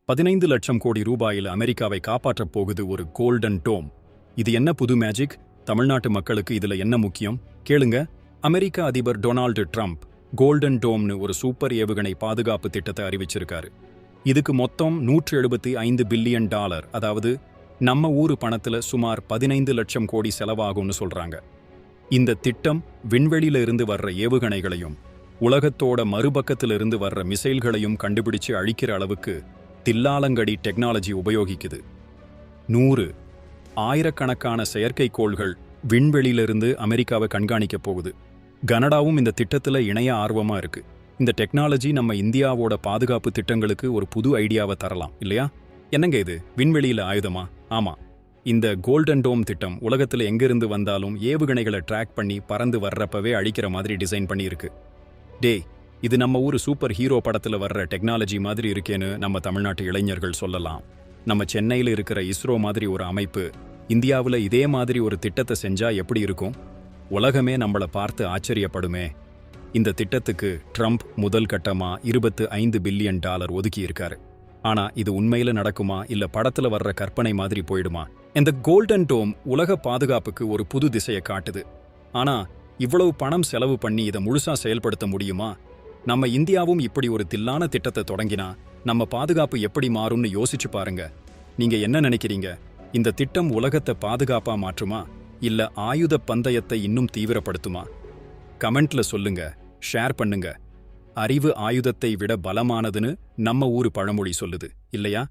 15 லட்சம் கோடி ரூபாயில் அமெரிக்காவை காப்பாற்றப் போகுது ஒரு கோல்டன் டோம். இது என்ன புது மேஜிக்? தமிழ்நாட்டு மக்களுக்கு இதுல என்ன முக்கியம் கேளுங்க. அமெரிக்க அதிபர் டொனால்டு ட்ரம்ப் கோல்டன் டோம்னு ஒரு சூப்பர் ஏவுகணை பாதுகாப்பு திட்டத்தை அறிவிச்சிருக்காரு. இதுக்கு மொத்தம் $175 பில்லியன், அதாவது நம்ம ஊரு பணத்துல சுமார் 15 லட்சம் கோடி செலவாகும்னு சொல்றாங்க. இந்த திட்டம் விண்வெளியில இருந்து வர்ற ஏவுகணைகளையும் உலகத்தோட மறுபக்கத்திலிருந்து வர்ற மிசைல்களையும் கண்டுபிடிச்சு அழிக்கிற அளவுக்கு தில்லாலங்கடி டெக்னாலஜி உபயோகிக்குது. 100 ஆயிரக்கணக்கான செயற்கைக்கோள்கள் விண்வெளியிலிருந்து அமெரிக்காவை கண்காணிக்க போகுது. கனடாவும் இந்த திட்டத்துல இணைய ஆர்வமா இருக்கு. இந்த டெக்னாலஜி நம்ம இந்தியாவோட பாதுகாப்பு திட்டங்களுக்கு ஒரு புது ஐடியாவை தரலாம் இல்லையா? என்னங்க இது, விண்வெளியில ஆயுதமா? ஆமா, இந்த கோல்டன் டோம் திட்டம் உலகத்துல எங்கிருந்து வந்தாலும் ஏவுகணைகளை ட்ராக் பண்ணி பறந்து வர்றப்பவே அழிக்கிற மாதிரி டிசைன் பண்ணியிருக்கு. டேய், இது நம்ம ஊர் சூப்பர் ஹீரோ படத்துல வர்ற டெக்னாலஜி மாதிரி இருக்கேன்னு நம்ம தமிழ்நாட்டு இளைஞர்கள் சொல்லலாம். நம்ம சென்னையில் இருக்கிற இஸ்ரோ மாதிரி ஒரு அமைப்பு இந்தியாவில் இதே மாதிரி ஒரு திட்டத்தை செஞ்சா எப்படி இருக்கும்? உலகமே நம்மளை பார்த்து ஆச்சரியப்படுமே. இந்த திட்டத்துக்கு ட்ரம்ப் முதல் கட்டமா $25 பில்லியன் ஒதுக்கி இருக்காரு. ஆனா இது உண்மையில நடக்குமா, இல்ல படத்துல வர்ற கற்பனை மாதிரி போயிடுமா? இந்த கோல்டன் டோம் உலக பாதுகாப்புக்கு ஒரு புது திசையை காட்டுது. ஆனா இவ்வளவு பணம் செலவு பண்ணி இதை முழுசா செயல்படுத்த முடியுமா? நம்ம இந்தியாவும் இப்படி ஒரு தில்லான திட்டத்தை தொடங்கினா நம்ம பாதுகாப்பு எப்படி மாறும்னு யோசிச்சு பாருங்க. நீங்க என்ன நினைக்கிறீங்க? இந்த திட்டம் உலகத்தை பாதுகாப்பா மாற்றுமா, இல்ல ஆயுத பந்தயத்தை இன்னும் தீவிரப்படுத்துமா? கமெண்ட்ல சொல்லுங்க, ஷேர் பண்ணுங்க. அறிவு ஆயுதத்தை விட பலமானதுன்னு நம்ம ஊரு பழமொழி சொல்லுது இல்லையா?